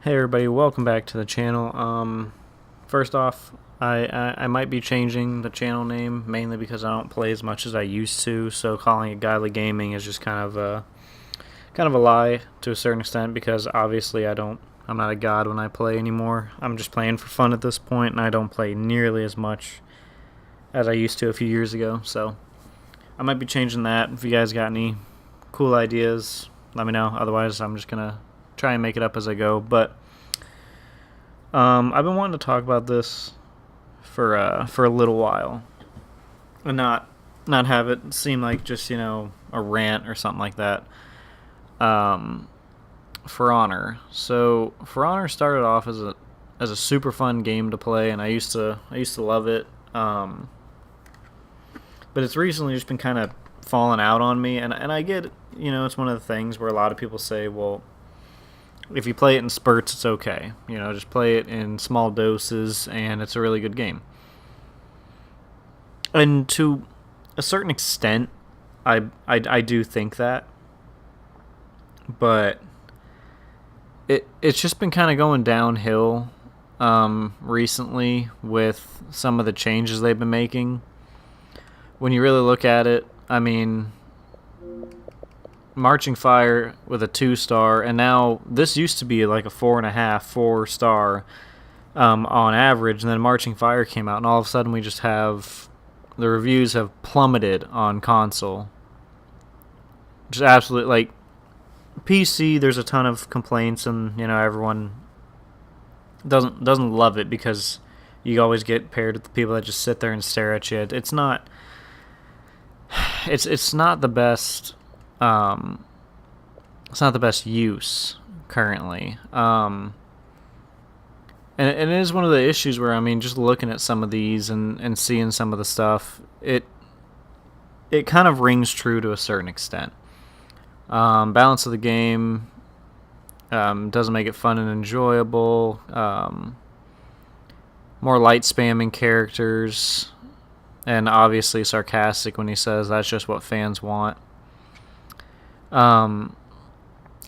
Hey everybody, welcome back to the channel. First off, I might be changing the channel name mainly because I don't play as much as I used to. So calling it Godly Gaming is just kind of a lie to a certain extent because obviously I'm not a god when I play anymore. I'm just playing for fun at this point, and I don't play nearly as much as I used to a few years ago. So I might be changing that. If you guys got any cool ideas, let me know. Otherwise, I'm just gonna try and make it up as I go. But I've been wanting to talk about this for a little while, and not have it seem like just a rant or something like that. Um, For Honor. So For Honor started off as a super fun game to play, and I used to love it. But it's recently just been kind of falling out on me, and I get it's one of the things where a lot of people say, well, if you play it in spurts, it's okay. Just play it in small doses, and it's a really good game. And to a certain extent, I do think that, but it's just been kind of going downhill recently with some of the changes they've been making. When you really look at it, I mean, Marching Fire with a 2-star, and now this used to be like a 4.5, 4-star on average, and then Marching Fire came out, and all of a sudden we just have the reviews have plummeted on console. Just absolutely, like, PC. There's a ton of complaints, and everyone doesn't love it because you always get paired with the people that just sit there and stare at you. It's not. It's not the best. It's not the best use currently. And it is one of the issues where, I mean, just looking at some of these and seeing some of the stuff, it kind of rings true to a certain extent. Balance of the game doesn't make it fun and enjoyable. More light spamming characters, and obviously sarcastic when he says that's just what fans want.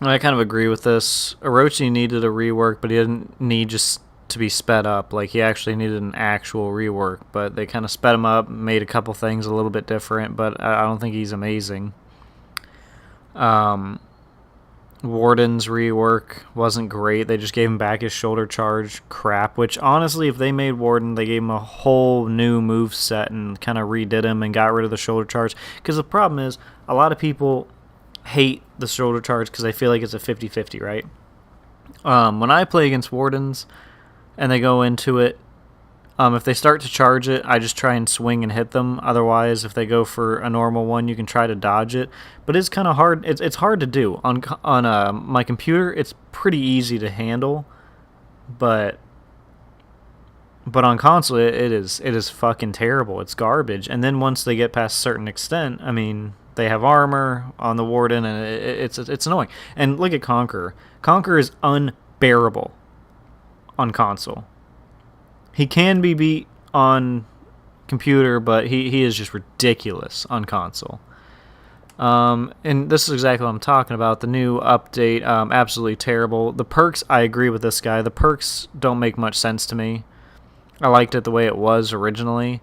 I kind of agree with this. Orochi needed a rework, but he didn't need just to be sped up. Like, he actually needed an actual rework, but they kind of sped him up, made a couple things a little bit different, but I don't think he's amazing. Warden's rework wasn't great. They just gave him back his shoulder charge crap, which honestly, if they made Warden, they gave him a whole new move set and kind of redid him and got rid of the shoulder charge. Because the problem is, a lot of people hate the shoulder charge because they feel like it's a 50-50, right? When I play against Wardens and they go into it, if they start to charge it, I just try and swing and hit them. Otherwise, if they go for a normal one, you can try to dodge it. But it's kind of hard. It's hard to do. On my computer, it's pretty easy to handle. But on console, it is fucking terrible. It's garbage. And then once they get past a certain extent, I mean, they have armor on the Warden, and it's annoying. And look at Conqueror. Conqueror is unbearable on console. He can be beat on computer, but he is just ridiculous on console. And this is exactly what I'm talking about. The new update, absolutely terrible. The perks, I agree with this guy. The perks don't make much sense to me. I liked it the way it was originally.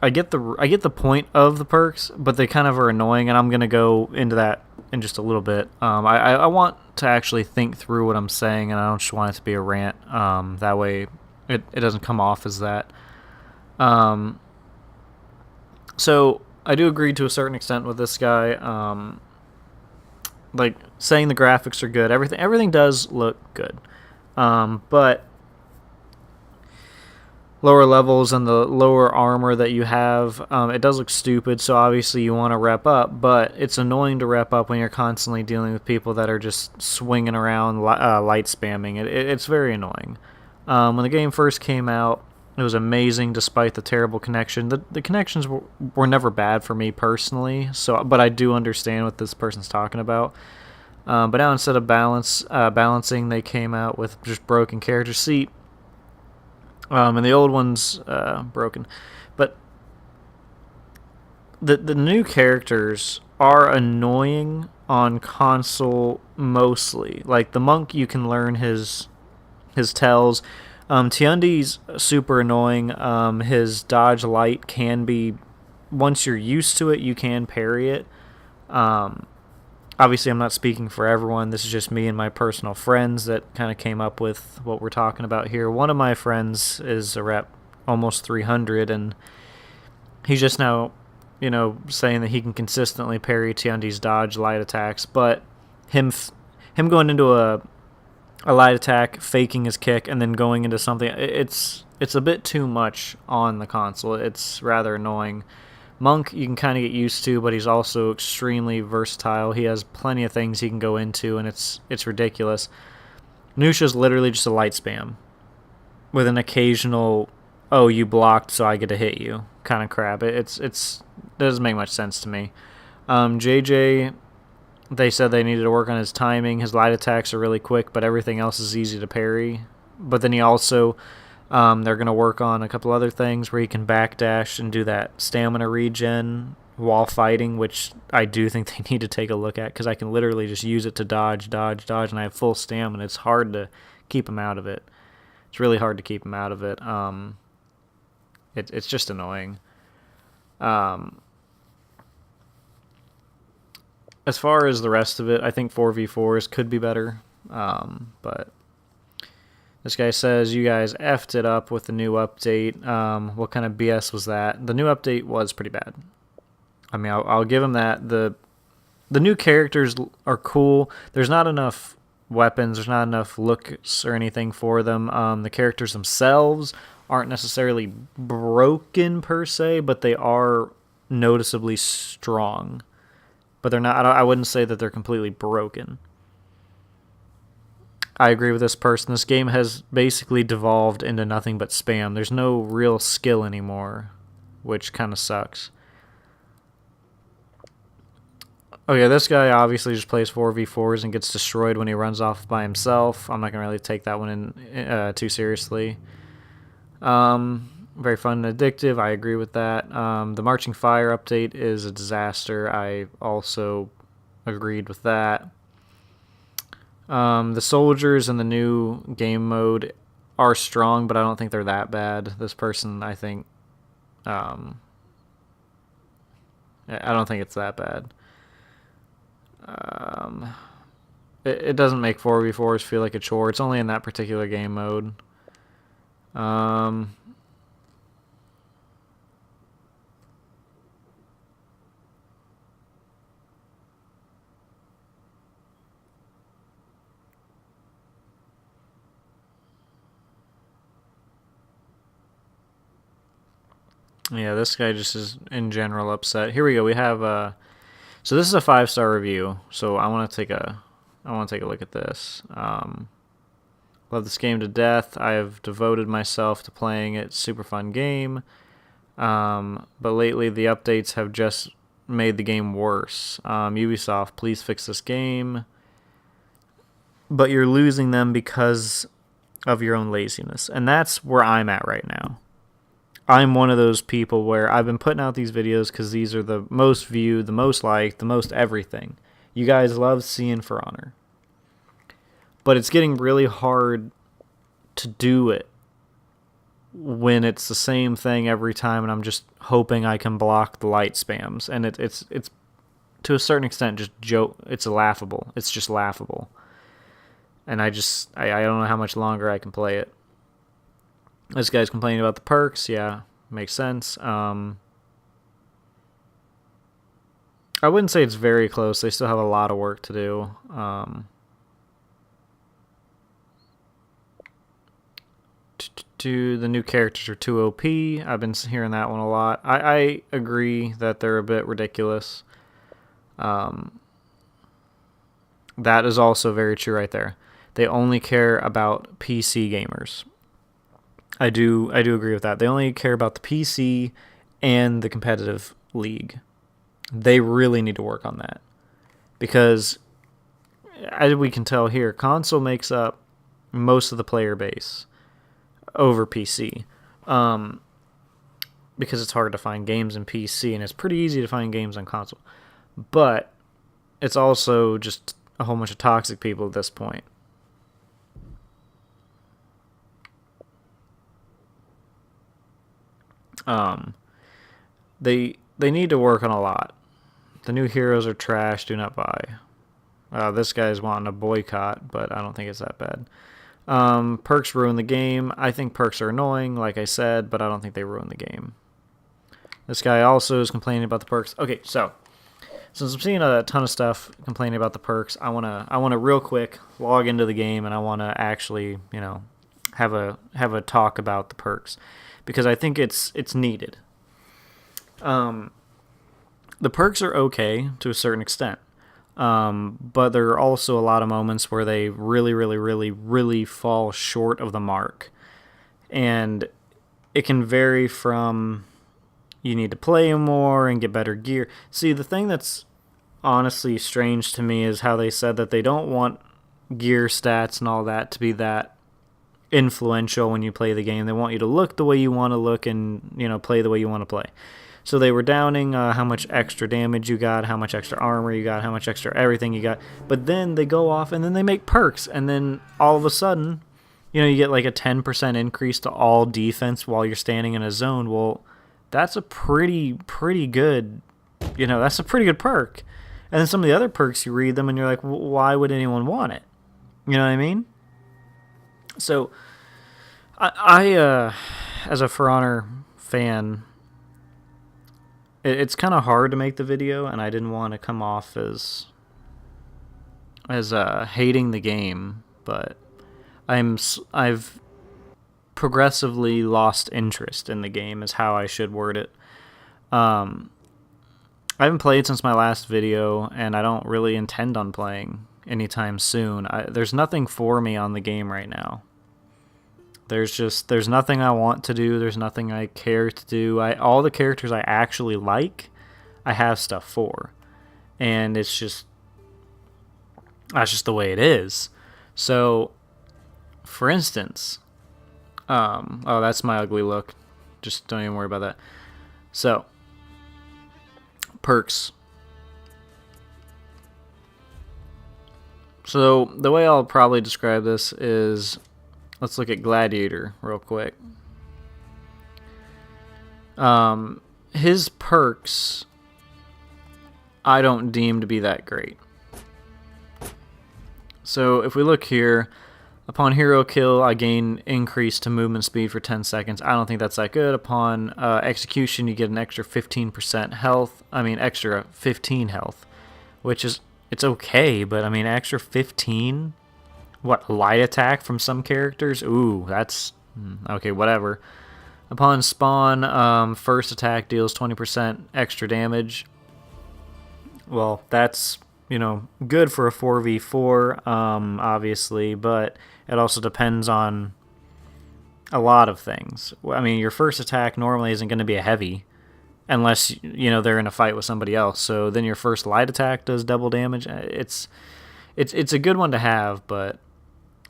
I get the point of the perks, but they kind of are annoying, and I'm gonna go into that in just a little bit. I want to actually think through what I'm saying, and I don't just want it to be a rant. That way it doesn't come off as that. So I do agree to a certain extent with this guy. Like, saying the graphics are good, everything does look good, but lower levels and the lower armor that you have, it does look stupid, so obviously you want to rep up, but it's annoying to rep up when you're constantly dealing with people that are just swinging around, light spamming. It's very annoying. When the game first came out, it was amazing despite the terrible connection. The connections were never bad for me personally, but I do understand what this person's talking about. But now instead of balancing, they came out with just broken character seat. And the old one's broken. But the new characters are annoying on console mostly. Like the monk, you can learn his tells. Tiundi's super annoying. His dodge light can be, once you're used to it, you can parry it. Um, Obviously, I'm not speaking for everyone. This is just me and my personal friends that kind of came up with what we're talking about here. One of my friends is a rep almost 300, and he's just now, saying that he can consistently parry Tiundi's dodge light attacks, but him going into a light attack, faking his kick, and then going into something, it's a bit too much on the console. It's rather annoying. Monk, you can kind of get used to, but he's also extremely versatile. He has plenty of things he can go into, and it's ridiculous. Nusha's literally just a light spam with an occasional, oh, you blocked, so I get to hit you kind of crap. It doesn't make much sense to me. JJ, they said they needed to work on his timing. His light attacks are really quick, but everything else is easy to parry. But then he also, they're going to work on a couple other things where he can backdash and do that stamina regen while fighting, which I do think they need to take a look at, because I can literally just use it to dodge, and I have full stamina. It's hard to keep him out of it. It's really hard to keep him out of it. It's just annoying. As far as the rest of it, I think 4v4s could be better. But this guy says, you guys effed it up with the new update. What kind of BS was that? The new update was pretty bad. I mean, I'll give him that. The new characters are cool. There's not enough weapons. There's not enough looks or anything for them. The characters themselves aren't necessarily broken per se, but they are noticeably strong. But they're not. I wouldn't say that they're completely broken. I agree with this person. This game has basically devolved into nothing but spam. There's no real skill anymore, which kind of sucks. Oh yeah, this guy obviously just plays 4v4s and gets destroyed when he runs off by himself. I'm not going to really take that one in too seriously. Very fun and addictive. I agree with that. The Marching Fire update is a disaster. I also agreed with that. The soldiers in the new game mode are strong, but I don't think they're that bad. This person, I think, I don't think it's that bad. It doesn't make 4v4s feel like a chore. It's only in that particular game mode. Yeah, this guy just is in general upset. Here we go. We have so this is a 5-star review. So I want to take a look at this. Love this game to death. I have devoted myself to playing it. Super fun game. But lately the updates have just made the game worse. Ubisoft, please fix this game. But you're losing them because of your own laziness. And that's where I'm at right now. I'm one of those people where I've been putting out these videos because these are the most viewed, the most liked, the most everything. You guys love seeing For Honor. But it's getting really hard to do it when it's the same thing every time, and I'm just hoping I can block the light spams. And it's to a certain extent just joke. It's laughable. It's just laughable. And I don't know how much longer I can play it. This guy's complaining about the perks. Yeah, makes sense. I wouldn't say it's very close. They still have a lot of work to do. The new characters are too OP. I've been hearing that one a lot. I agree that they're a bit ridiculous. That is also very true right there. They only care about PC gamers. I do agree with that. They only care about the PC and the competitive league. They really need to work on that. Because, as we can tell here, console makes up most of the player base over PC. Because it's hard to find games in PC, and it's pretty easy to find games on console. but it's also just a whole bunch of toxic people at this point. They need to work on a lot. The new heroes are trash. Do not buy. This guy's wanting a boycott, but I don't think it's that bad. Perks ruin the game. I think perks are annoying, like I said, but I don't think they ruin the game. This guy also is complaining about the perks. Okay, so since I'm seeing a ton of stuff complaining about the perks, I wanna real quick log into the game, and I wanna actually, have a talk about the perks, because I think it's needed. The perks are okay to a certain extent. But there are also a lot of moments where they really, really, really, really fall short of the mark. And it can vary from you need to play more and get better gear. See, the thing that's honestly strange to me is how they said that they don't want gear stats and all that to be that influential when you play the game. They want you to look the way you want to look and, play the way you want to play. So they were downing how much extra damage you got, how much extra armor you got, how much extra everything you got. But then they go off and then they make perks. And then all of a sudden, you get like a 10% increase to all defense while you're standing in a zone. Well, that's a pretty good, that's a pretty good perk. And then some of the other perks, you read them and you're like, why would anyone want it? You know what I mean? So I as a For Honor fan, it's kind of hard to make the video, and I didn't want to come off as hating the game, but I've progressively lost interest in the game is how I should word it. I haven't played since my last video, and I don't really intend on playing anytime soon. There's nothing for me on the game right now. There's nothing I want to do. There's nothing I care to do. All the characters I actually like, I have stuff for. And that's just the way it is. So, for instance, oh, that's my ugly look. Just don't even worry about that. So, perks. So, the way I'll probably describe this is, let's look at Gladiator real quick. His perks, I don't deem to be that great. So if we look here, upon hero kill, I gain increase to movement speed for 10 seconds. I don't think that's that good. Upon execution, you get an extra 15% health. Extra 15 health, which is, it's okay, but extra 15? What, light attack from some characters? Ooh, that's... okay, whatever. Upon spawn, first attack deals 20% extra damage. Well, that's, good for a 4v4, obviously, but it also depends on a lot of things. Your first attack normally isn't going to be a heavy, unless, they're in a fight with somebody else. So then your first light attack does double damage. It's a good one to have, but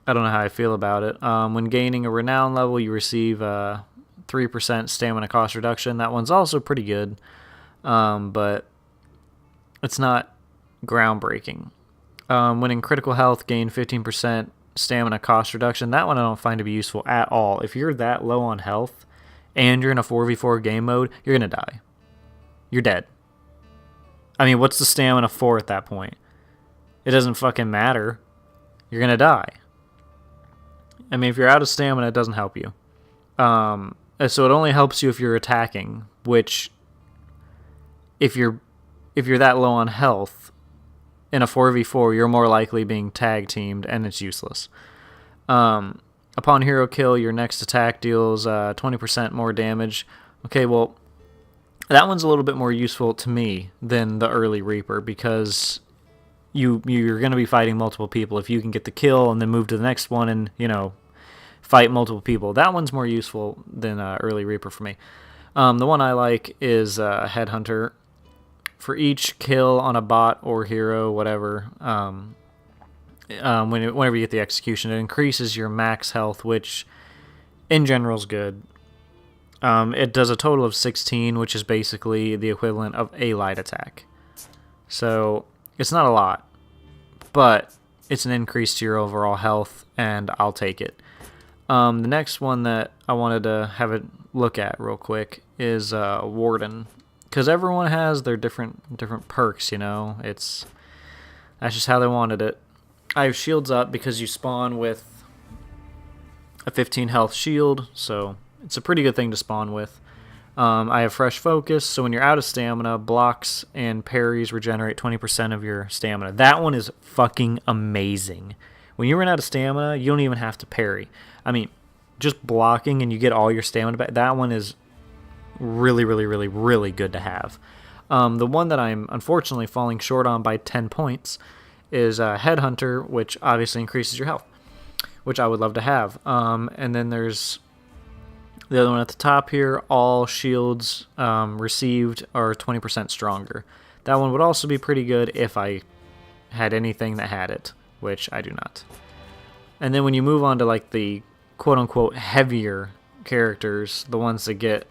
I don't know how I feel about it. When gaining a renown level, you receive 3% stamina cost reduction. That one's also pretty good, but it's not groundbreaking. When in critical health, gain 15% stamina cost reduction. That one I don't find to be useful at all. If you're that low on health and you're in a 4v4 game mode, you're going to die. You're dead. What's the stamina for at that point? It doesn't fucking matter. You're going to die. If you're out of stamina, it doesn't help you. So it only helps you if you're attacking, which, if you're that low on health, in a 4v4, you're more likely being tag teamed, and it's useless. Upon hero kill, your next attack deals 20% more damage. Okay, well, that one's a little bit more useful to me than the early Reaper, because you're going to be fighting multiple people. If you can get the kill and then move to the next one and, fight multiple people, that one's more useful than early Reaper for me. The one I like is Headhunter. For each kill on a bot or hero, whatever, whenever you get the execution, it increases your max health, which in general is good. It does a total of 16, which is basically the equivalent of a light attack. So it's not a lot, but it's an increase to your overall health, and I'll take it. The next one that I wanted to have a look at real quick is Warden, because everyone has their different perks. That's just how they wanted it. I have shields up because you spawn with a 15 health shield, so it's a pretty good thing to spawn with. I have fresh focus, so when you're out of stamina, blocks and parries regenerate 20% of your stamina. That one is fucking amazing. When you run out of stamina, you don't even have to parry. I mean, just blocking and you get all your stamina back. That one is really, really, really, really good to have. The one that I'm unfortunately falling short on by 10 points is Headhunter, which obviously increases your health, which I would love to have. And then there's the other one at the top here. All shields received are 20% stronger. That one would also be pretty good if I had anything that had it, which I do not. And then when you move on to like the quote-unquote heavier characters, the ones that get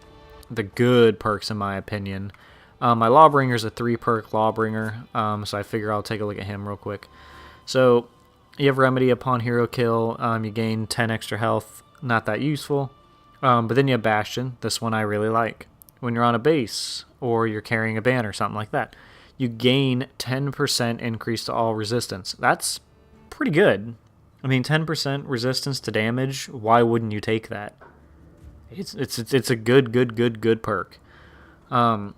the good perks in my opinion, my Lawbringer is a 3-perk Lawbringer, so I figure I'll take a look at him real quick. So you have Remedy upon hero kill, you gain 10 extra health, not that useful. But then you have Bastion. This one I really like. When you're on a base or you're carrying a banner or something like that, you gain 10% increase to all resistance. That's pretty good. I mean, 10% resistance to damage. Why wouldn't you take that? It's a good perk. And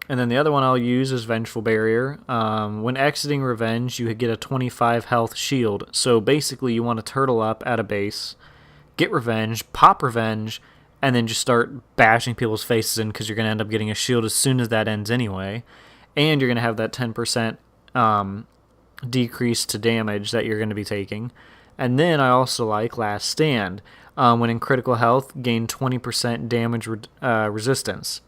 then the other one I'll use is Vengeful Barrier. When exiting Revenge, you get a 25 health shield. So basically, you want to turtle up at a base, get revenge, pop revenge, and then just start bashing people's faces in because you're going to end up getting a shield as soon as that ends anyway. And you're going to have that 10% decrease to damage that you're going to be taking. And then I also like Last Stand. When in critical health, gain 20% damage resistance.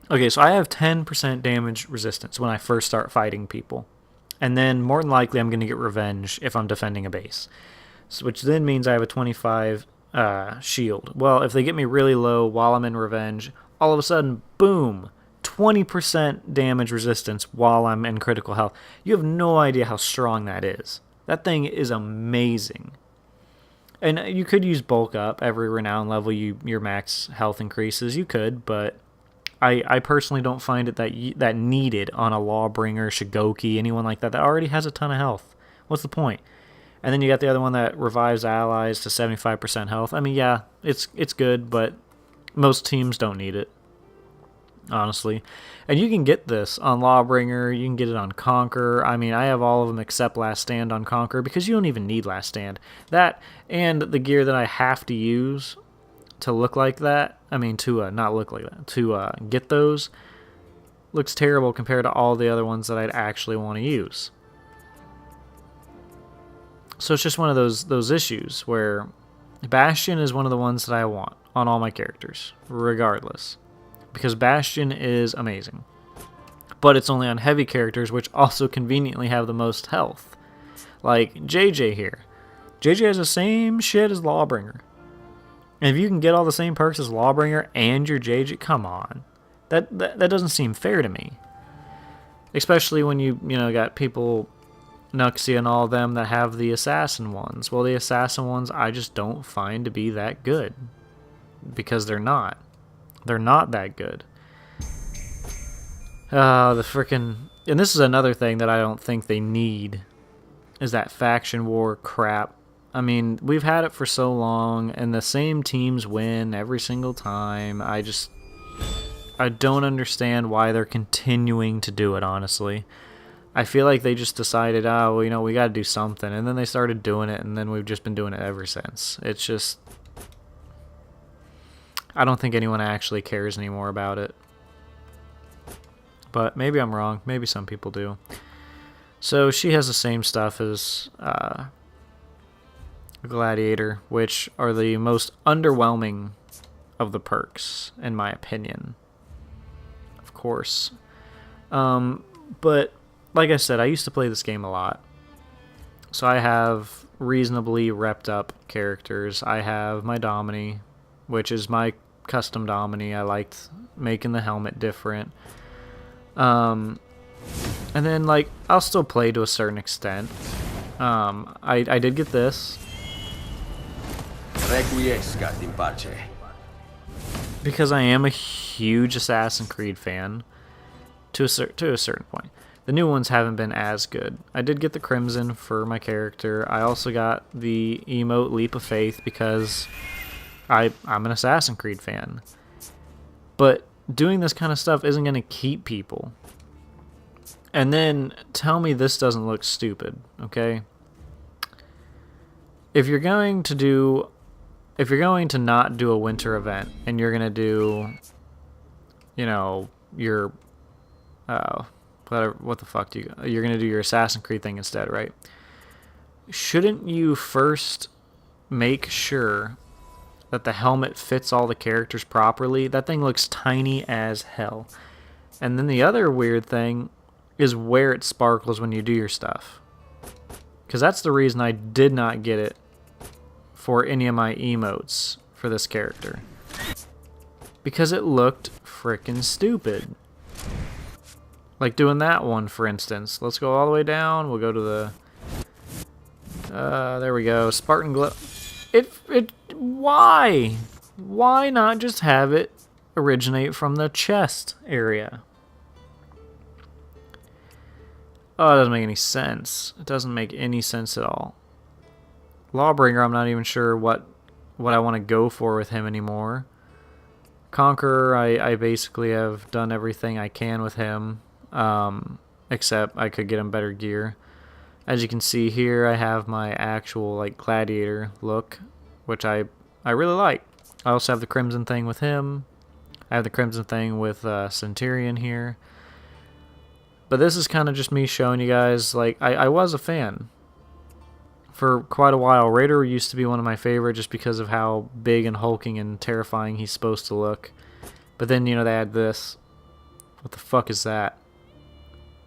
Okay, so I have 10% damage resistance when I first start fighting people. And then more than likely I'm going to get revenge if I'm defending a base. So, which then means I have a 25 shield. Well, if they get me really low while I'm in revenge, all of a sudden, boom, 20% damage resistance while I'm in critical health. You have no idea how strong that is. That thing is amazing. And you could use bulk up. Every renown level your max health increases. You could, but I personally don't find it that needed on a Lawbringer, Shigoki, anyone like that already has a ton of health. What's the point? And then you got the other one that revives allies to 75% health. I mean, yeah, it's good, but most teams don't need it, honestly. And you can get this on Lawbringer. You can get it on Conquer. I mean, I have all of them except Last Stand on Conquer because you don't even need Last Stand. That and the gear that I have to use to look like that, I mean, to not look like that, to get those, looks terrible compared to all the other ones that I'd actually want to use. So it's just one of those issues where Bastion is one of the ones that I want on all my characters, regardless. Because Bastion is amazing. But it's only on heavy characters, which also conveniently have the most health. Like JJ here. JJ has the same shit as Lawbringer. And if you can get all the same perks as Lawbringer and your JJ, come on. That doesn't seem fair to me. Especially when you got people, Nuxia and all of them, that have the assassin ones. Well, the assassin ones I just don't find to be that good. Because they're not. They're not that good. The frickin'... And this is another thing that I don't think they need, is that faction war crap. I mean, we've had it for so long, and the same teams win every single time. I don't understand why they're continuing to do it, honestly. I feel like they just decided, we got to do something, and then they started doing it, and then we've just been doing it ever since. It's just... I don't think anyone actually cares anymore about it. But maybe I'm wrong. Maybe some people do. So she has the same stuff as Gladiator, which are the most underwhelming of the perks, in my opinion. Of course. But, like I said, I used to play this game a lot. So I have reasonably repped up characters. I have my Domini, which is my custom Domini. I liked making the helmet different. And then, like, I'll still play to a certain extent. I did get this. Requiescat in pace. Because I am a huge Assassin's Creed fan. To a certain point. The new ones haven't been as good. I did get the Crimson for my character. I also got the emote Leap of Faith because I'm an Assassin's Creed fan. But doing this kind of stuff isn't going to keep people. And then tell me this doesn't look stupid, okay? If you're going to not do a winter event and you're going to do, you know, your what the fuck you're going to do your Assassin's Creed thing instead, right? Shouldn't you first make sure that the helmet fits all the characters properly? That thing looks tiny as hell. And then the other weird thing is where it sparkles when you do your stuff. Because that's the reason I did not get it for any of my emotes for this character. Because it looked frickin' stupid. Like doing that one, for instance. Let's go all the way down. We'll go to the... there we go. Spartan Glow. Why? Why not just have it originate from the chest area? Oh, it doesn't make any sense. It doesn't make any sense at all. Lawbringer, I'm not even sure what I want to go for with him anymore. Conqueror, I basically have done everything I can with him, except I could get him better gear. As you can see here, I have my actual like gladiator look, which I really like. I also have the Crimson thing with him. I have the Crimson thing with Centurion here. But this is kind of just me showing you guys, like, I was a fan for quite a while. Raider used to be one of my favorite just because of how big and hulking and terrifying he's supposed to look. But then, you know, they had this. What the fuck is that?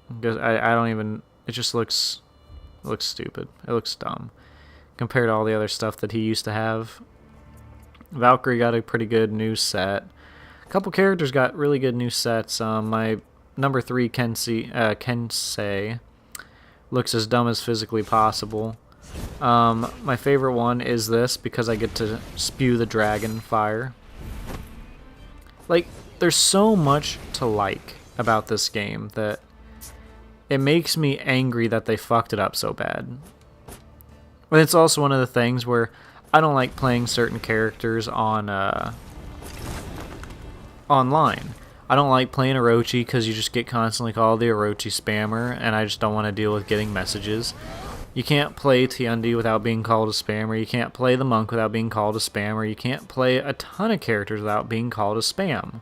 Because I don't even... It just looks stupid. It looks dumb compared to all the other stuff that he used to have. Valkyrie got a pretty good new set. A couple characters got really good new sets. My number 3 Kensei looks as dumb as physically possible. My favorite one is this because I get to spew the dragon fire. Like, there's so much to like about this game that it makes me angry that they fucked it up so bad. But it's also one of the things where I don't like playing certain characters on online. I don't like playing Orochi because you just get constantly called the Orochi spammer, and I just don't want to deal with getting messages. You can't play Tiandi without being called a spammer. You can't play the monk without being called a spammer. You can't play a ton of characters without being called a spam.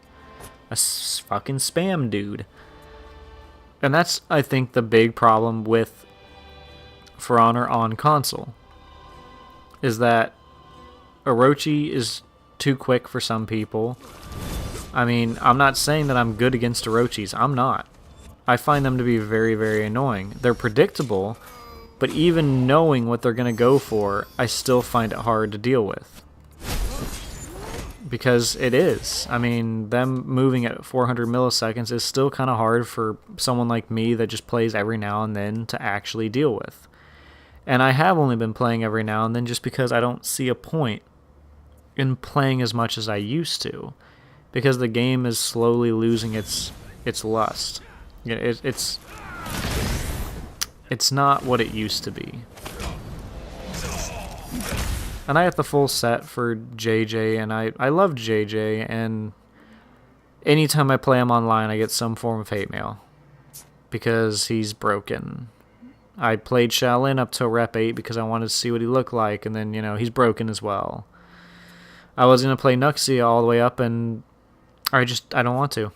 Fucking spam dude. And that's, I think, the big problem with For Honor on console. Is that Orochi is too quick for some people. I mean, I'm not saying that I'm good against Orochis. I'm not. I find them to be very, very annoying. They're predictable, but even knowing what they're going to go for, I still find it hard to deal with. Because it is. I mean, them moving at 400 milliseconds is still kind of hard for someone like me that just plays every now and then to actually deal with. And I have only been playing every now and then just because I don't see a point in playing as much as I used to. Because the game is slowly losing its lust. It's not what it used to be. And I have the full set for JJ, and I love JJ, and anytime I play him online, I get some form of hate mail. Because he's broken. I played Shaolin up to Rep 8 because I wanted to see what he looked like, and then, you know, he's broken as well. I was going to play Nuxia all the way up, and I don't want to.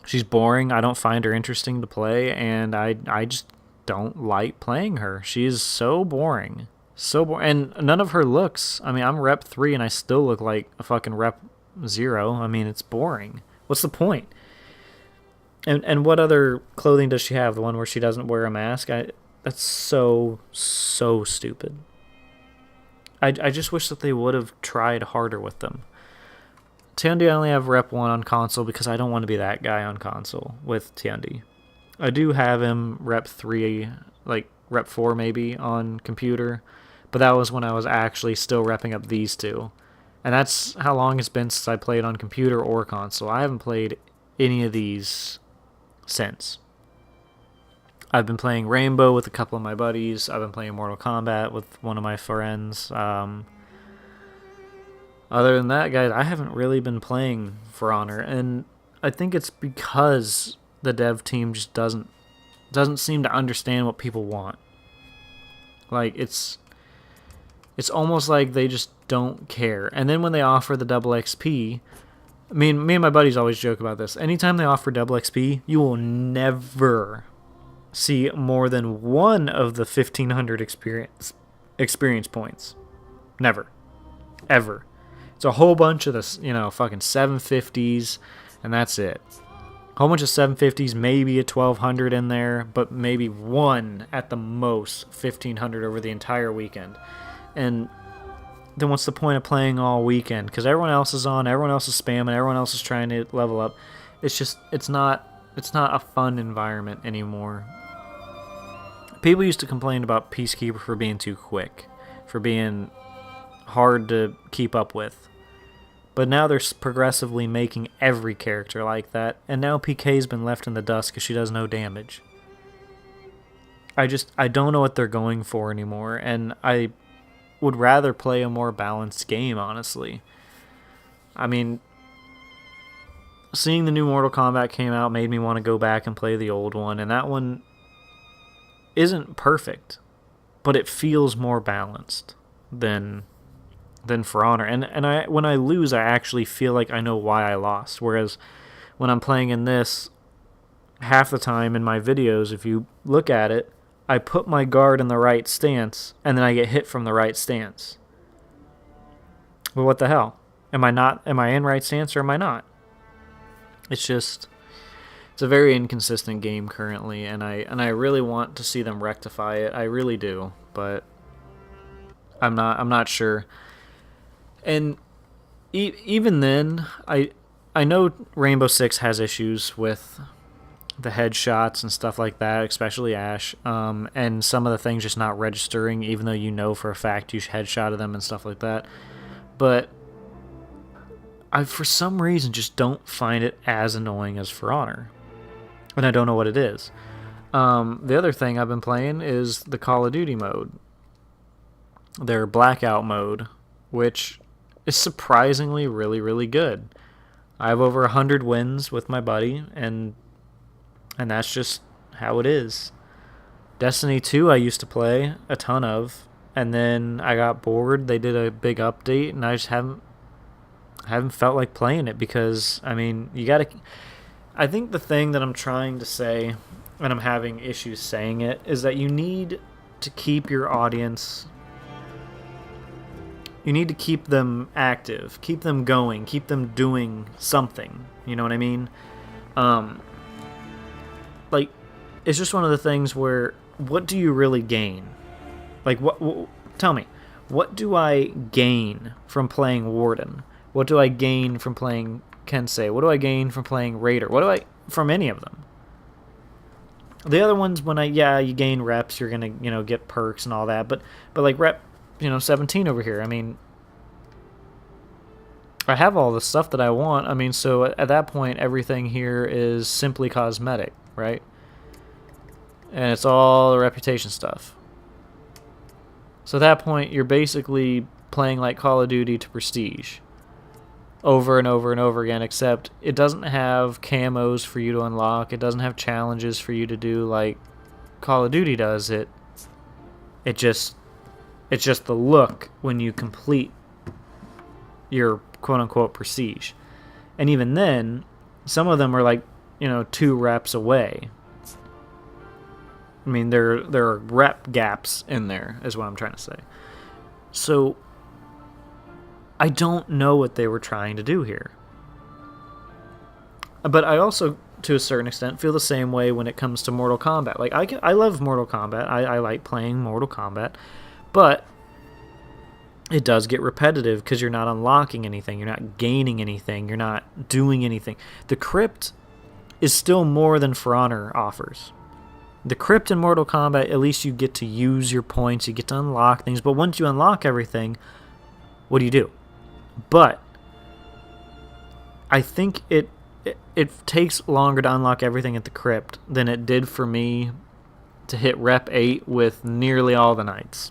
She's boring, I don't find her interesting to play, and I just don't like playing her. She is so boring. So boring. And none of her looks. I mean, I'm Rep 3 and I still look like a fucking Rep 0. I mean, it's boring. What's the point? And what other clothing does she have? The one where she doesn't wear a mask? That's so stupid. I just wish that they would have tried harder with them. Tiandi, I only have Rep 1 on console because I don't want to be that guy on console with Tiandi. I do have him rep 3, like rep 4 maybe on computer, but that was when I was actually still repping up these two. And that's how long it's been since I played on computer or console. I haven't played any of these since. I've been playing Rainbow with a couple of my buddies. I've been playing Mortal Kombat with one of my friends. Other than that, guys, I haven't really been playing For Honor, and I think it's because the dev team just doesn't seem to understand what people want. Like it's almost like they just don't care. And then when they offer the double XP, me and my buddies always joke about this. Anytime they offer double XP, you will never see more than one of the 1,500 experience points. Never. Ever. It's a whole bunch of this, fucking 750s, and that's it. A whole bunch of 750s, maybe a 1,200 in there, but maybe one at the most 1,500 over the entire weekend. And then what's the point of playing all weekend? Because everyone else is on, everyone else is spamming, everyone else is trying to level up. It's not a fun environment anymore. People used to complain about Peacekeeper for being too quick, for being hard to keep up with. But now they're progressively making every character like that, and now PK's been left in the dust because she does no damage. I don't know what they're going for anymore, and I would rather play a more balanced game, honestly. I mean, seeing the new Mortal Kombat came out made me want to go back and play the old one, and that one isn't perfect, but it feels more balanced than For Honor. And when I lose, I actually feel like I know why I lost. Whereas when I'm playing in this, half the time in my videos, if you look at it, I put my guard in the right stance, and then I get hit from the right stance. Well, what the hell? Am I in right stance or am I not? It's a very inconsistent game currently, and I really want to see them rectify it. I really do, but I'm not sure. And even then, I know Rainbow Six has issues with the headshots and stuff like that, especially Ash, and some of the things just not registering, even though you know for a fact you headshotted them and stuff like that. But I, for some reason, just don't find it as annoying as For Honor. And I don't know what it is. The other thing I've been playing is the Call of Duty mode. Their Blackout mode, which is surprisingly really, really good. I have over 100 wins with my buddy, and that's just how it is. Destiny 2 I used to play a ton of, and then I got bored. They did a big update, and I just haven't felt like playing it because, I mean, you gotta... I think the thing that I'm trying to say, and I'm having issues saying it, is that you need to keep your audience... You need to keep them active, keep them going, keep them doing something. You know what I mean? Like, it's just one of the things where, what do you really gain? Like, what tell me, what do I gain from playing Warden? What do I gain from playing Kensei? What do I gain from playing Raider? What do I from any of them? The other ones, when you gain reps, you're gonna get perks and all that, but like rep 17 over here. I mean, I have all the stuff that I want. I mean, so at that point, everything here is simply cosmetic, right? And it's all the reputation stuff. So at that point, you're basically playing like Call of Duty to Prestige over and over and over again, except it doesn't have camos for you to unlock. It doesn't have challenges for you to do like Call of Duty does. It's just the look when you complete your quote-unquote prestige. And even then, some of them are like, 2 reps away. I mean, there are rep gaps in there, is what I'm trying to say. So, I don't know what they were trying to do here. But I also, to a certain extent, feel the same way when it comes to Mortal Kombat. Like, I love Mortal Kombat. I like playing Mortal Kombat. But it does get repetitive because you're not unlocking anything. You're not gaining anything. You're not doing anything. The Crypt is still more than For Honor offers. The Crypt in Mortal Kombat, at least you get to use your points, you get to unlock things, but once you unlock everything, what do? But I think it takes longer to unlock everything at the Crypt than it did for me to hit Rep 8 with nearly all the knights.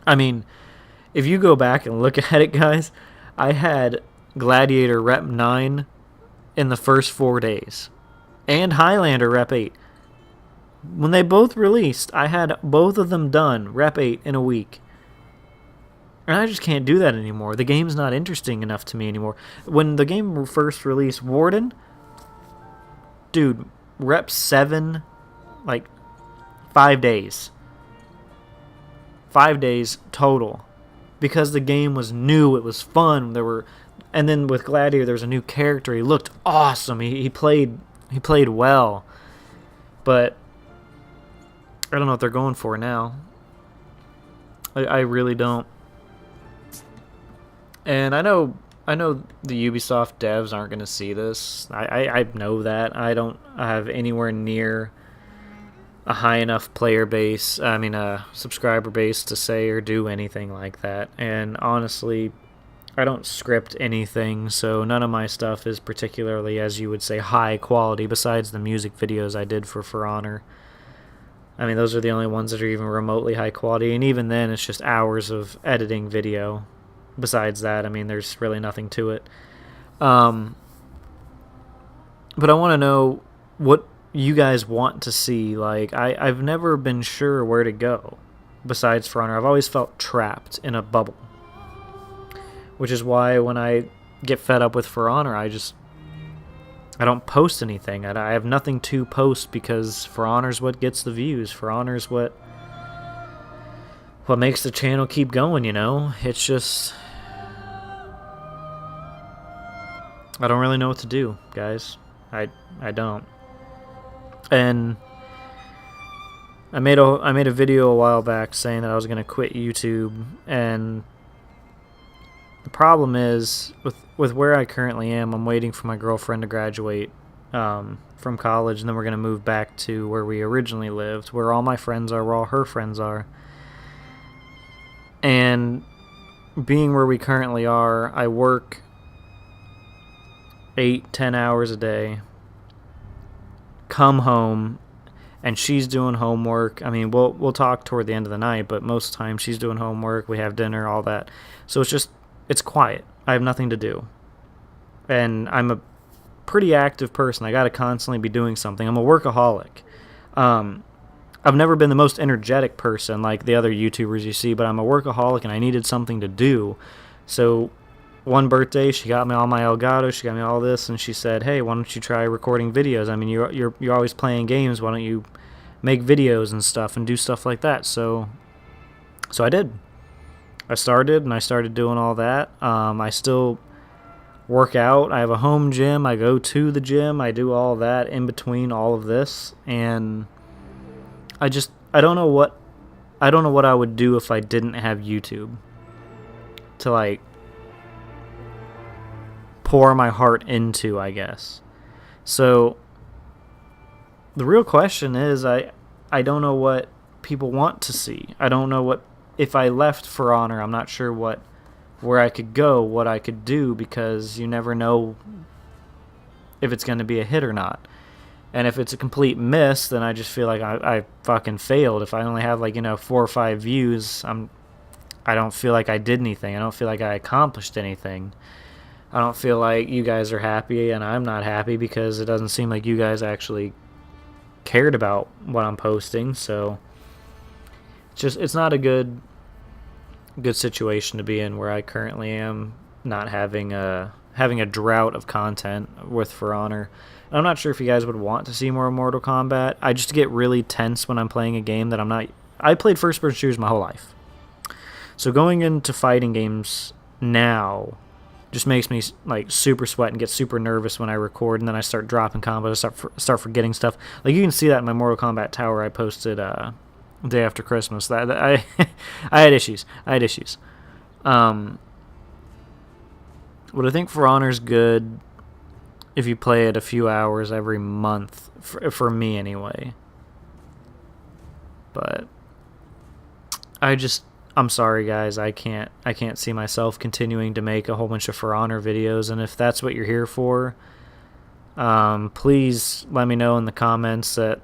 I mean, if you go back and look at it, guys, I had Gladiator Rep 9 in the first 4 days, and Highlander Rep 8. When they both released, I had both of them done, Rep 8, in a week. And I just can't do that anymore. The game's not interesting enough to me anymore. When the game first released, Warden, dude, Rep 7, like, 5 days. 5 days total. Because the game was new, it was fun. And then with Gladiator, there was a new character. He looked awesome. He played well. But I don't know what they're going for now. I really don't. And I know the Ubisoft devs aren't going to see this. I know that. I don't have anywhere near a high enough subscriber base to say or do anything like that. And honestly, I don't script anything, so none of my stuff is particularly, as you would say, high quality, besides the music videos I did for Honor. I mean, those are the only ones that are even remotely high quality, and even then, it's just hours of editing video. Besides that, I mean, there's really nothing to it. But I want to know what you guys want to see. Like, I've never been sure where to go besides For Honor. I've always felt trapped in a bubble. Which is why when I get fed up with For Honor, I don't post anything. I have nothing to post because For Honor's what gets the views. For Honor's what makes the channel keep going, you know? It's just, I don't really know what to do, guys. I don't. And I made a video a while back saying that I was going to quit YouTube, and the problem is with where I currently am, I'm waiting for my girlfriend to graduate from college, and then we're going to move back to where we originally lived, where all my friends are, where all her friends are. And being where we currently are, I work 8-10 hours a day, come home, and she's doing homework. I mean, we'll talk toward the end of the night, but most of the time she's doing homework, we have dinner, all that. So it's quiet. I have nothing to do. And I'm a pretty active person. I got to constantly be doing something. I'm a workaholic. I've never been the most energetic person like the other YouTubers you see, but I'm a workaholic and I needed something to do. So one birthday, she got me all my Elgato, she got me all this, and she said, hey, why don't you try recording videos? I mean, you're always playing games. Why don't you make videos and stuff and do stuff like that? So I did. I started doing all that. I still work out. I have a home gym. I go to the gym. I do all that in between all of this, and I don't know what I would do if I didn't have YouTube to like pour my heart into, I guess. So the real question is I don't know what people want to see. I don't know what, if I left For Honor, I'm not sure where I could go, what I could do, because you never know if it's going to be a hit or not. And if it's a complete miss, then I just feel like I fucking failed. If I only have 4 or 5 views, I don't feel like I did anything. I don't feel like I accomplished anything. I don't feel like you guys are happy, and I'm not happy because it doesn't seem like you guys actually cared about what I'm posting. So it's not a good situation to be in where I currently am, not having a drought of content with For Honor. I'm not sure if you guys would want to see more Mortal Kombat. I just get really tense when I'm playing a game that I'm not. I played first-person shooters my whole life, so going into fighting games now just makes me super sweat and get super nervous when I record, and then I start dropping combos, start forgetting stuff. Like you can see that in my Mortal Kombat Tower I posted day after Christmas. That I had issues. But I think For Honor's good. if you play it a few hours every month, for me anyway. But I'm sorry guys, I can't see myself continuing to make a whole bunch of For Honor videos, and if that's what you're here for, please let me know in the comments that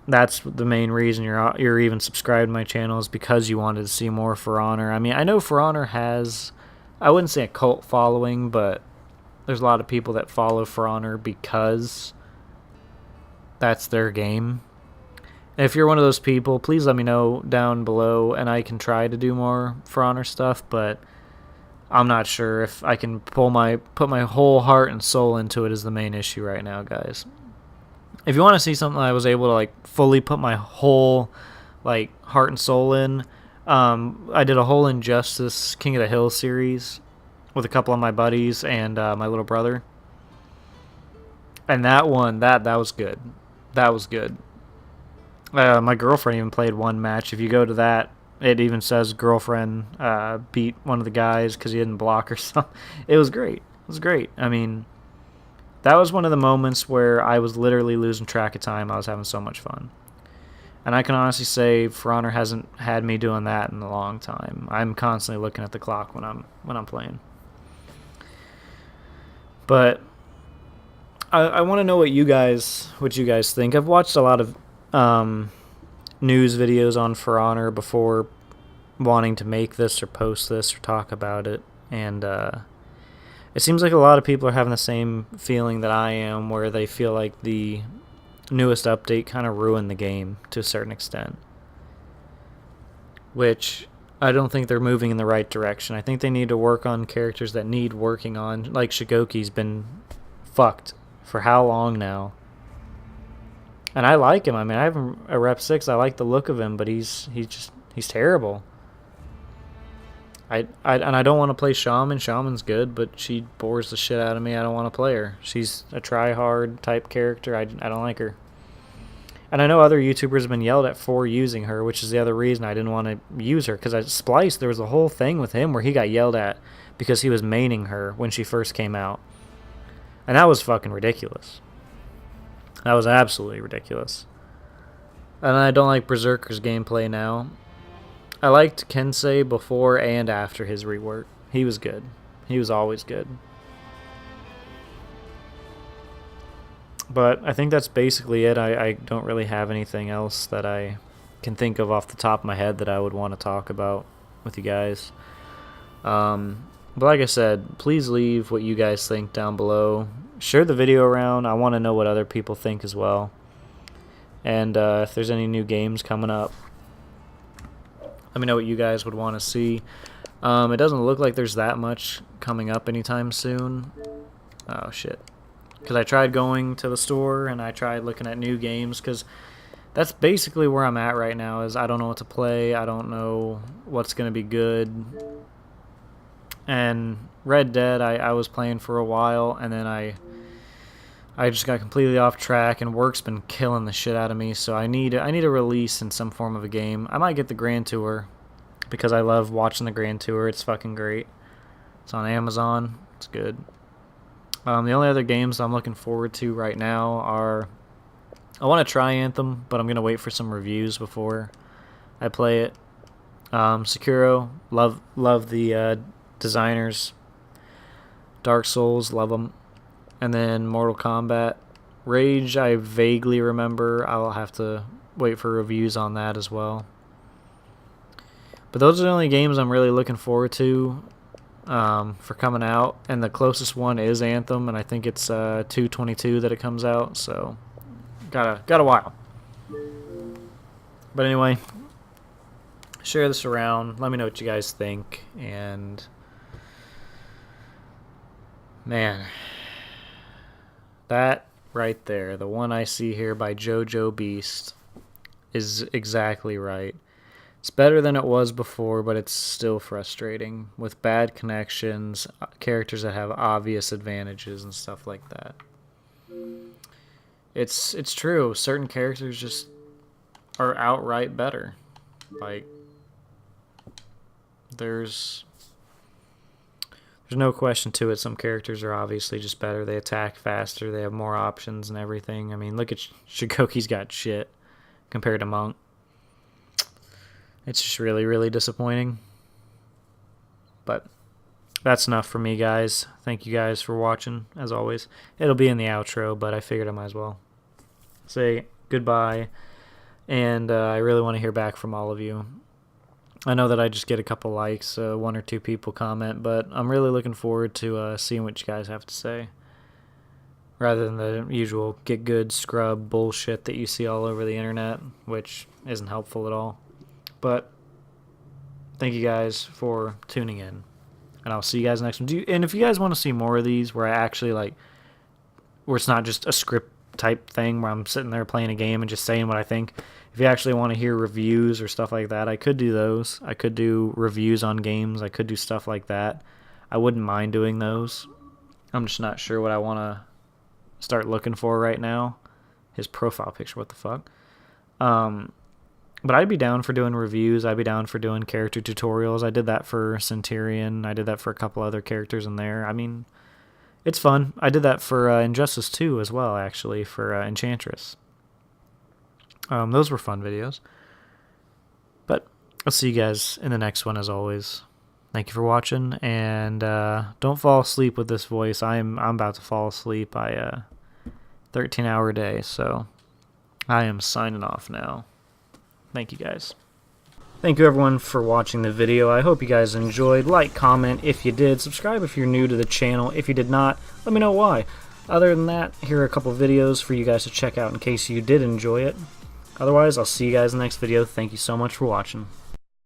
that's the main reason you're even subscribed to my channel, is because you wanted to see more For Honor. I mean, I know For Honor has, I wouldn't say a cult following, but there's a lot of people that follow For Honor because that's their game. If you're one of those people, please let me know down below, and I can try to do more For Honor stuff, but I'm not sure if I can put my whole heart and soul into it is the main issue right now, guys. If you want to see something I was able to like fully put my whole like heart and soul in, I did a whole Injustice King of the Hill series with a couple of my buddies and my little brother. And that one, that was good. That was good. My girlfriend even played one match. If you go to that, it even says girlfriend beat one of the guys because he didn't block or something. It was great. It was great. I mean, that was one of the moments where I was literally losing track of time. I was having so much fun. And I can honestly say For Honor hasn't had me doing that in a long time. I'm constantly looking at the clock when I'm playing. But I want to know what you guys think. I've watched a lot of news videos on For Honor before wanting to make this or post this or talk about it, and it seems like a lot of people are having the same feeling that I am, where they feel like the newest update kind of ruined the game to a certain extent, which I don't think they're moving in the right direction. I think they need to work on characters that need working on, like Shigoki's been fucked for how long now? And I like him. I mean, I have him a Rep 6. I like the look of him, but he's terrible. I don't want to play Shaman. Shaman's good, but she bores the shit out of me. I don't want to play her. She's a try-hard type character. I don't like her. And I know other YouTubers have been yelled at for using her, which is the other reason I didn't want to use her. Because Splice, there was a whole thing with him where he got yelled at because he was maining her when she first came out. And that was fucking ridiculous. That was absolutely ridiculous. And I don't like Berserker's gameplay now. I liked Kensei before and after his rework. He was good. He was always good. But I think that's basically it. I don't really have anything else that I can think of off the top of my head that I would want to talk about with you guys. But like I said, please leave what you guys think down below. Share the video around. I want to know what other people think as well. And if there's any new games coming up, let me know what you guys would want to see. It doesn't look like there's that much coming up anytime soon. Oh, shit. Because I tried going to the store and I tried looking at new games, because that's basically where I'm at right now, is I don't know what to play. I don't know what's going to be good. And Red Dead, I was playing for a while, and then I just got completely off track, and work's been killing the shit out of me, so I need a release in some form of a game. I might get the Grand Tour, because I love watching the Grand Tour. It's fucking great. It's on Amazon. It's good. The only other games I'm looking forward to right now are, I want to try Anthem, but I'm going to wait for some reviews before I play it. Sekiro, love the designers. Dark Souls, love them. And then Mortal Kombat. Rage, I vaguely remember. I'll have to wait for reviews on that as well. But those are the only games I'm really looking forward to for coming out. And the closest one is Anthem, and I think it's 2/22 that it comes out. So got a while. But anyway, share this around. Let me know what you guys think. And man, that right there, the one I see here by JoJo Beast, is exactly right. It's better than it was before, but it's still frustrating with bad connections, characters that have obvious advantages and stuff like that. It's true. Certain characters just are outright better. Like, there's There's no question to it. Some characters are obviously just better. They attack faster. They have more options and everything. I mean, look at Shikoki's got shit compared to Monk. It's just really, really disappointing. But that's enough for me, guys. Thank you guys for watching, as always. It'll be in the outro, but I figured I might as well say goodbye. And I really want to hear back from all of you. I know that I just get a couple likes, 1 or 2 people comment, but I'm really looking forward to seeing what you guys have to say. Rather than the usual get good scrub bullshit that you see all over the internet, which isn't helpful at all. But thank you guys for tuning in. And I'll see you guys next one. And if you guys want to see more of these where I actually where it's not just a script type thing where I'm sitting there playing a game and just saying what I think. If you actually want to hear reviews or stuff like that, I could do those. I could do reviews on games. I could do stuff like that. I wouldn't mind doing those. I'm just not sure what I want to start looking for right now. His profile picture, what the fuck? But I'd be down for doing reviews. I'd be down for doing character tutorials. I did that for Centurion. I did that for a couple other characters in there. I mean, it's fun. I did that for Injustice 2 as well, actually, for Enchantress. Those were fun videos. But I'll see you guys in the next one, as always. Thank you for watching, and don't fall asleep with this voice. I'm about to fall asleep. 13-hour day, so I am signing off now. Thank you guys. Thank you everyone for watching the video. I hope you guys enjoyed. Like, comment if you did. Subscribe if you're new to the channel. If you did not, let me know why. Other than that, here are a couple videos for you guys to check out in case you did enjoy it. Otherwise, I'll see you guys in the next video. Thank you so much for watching.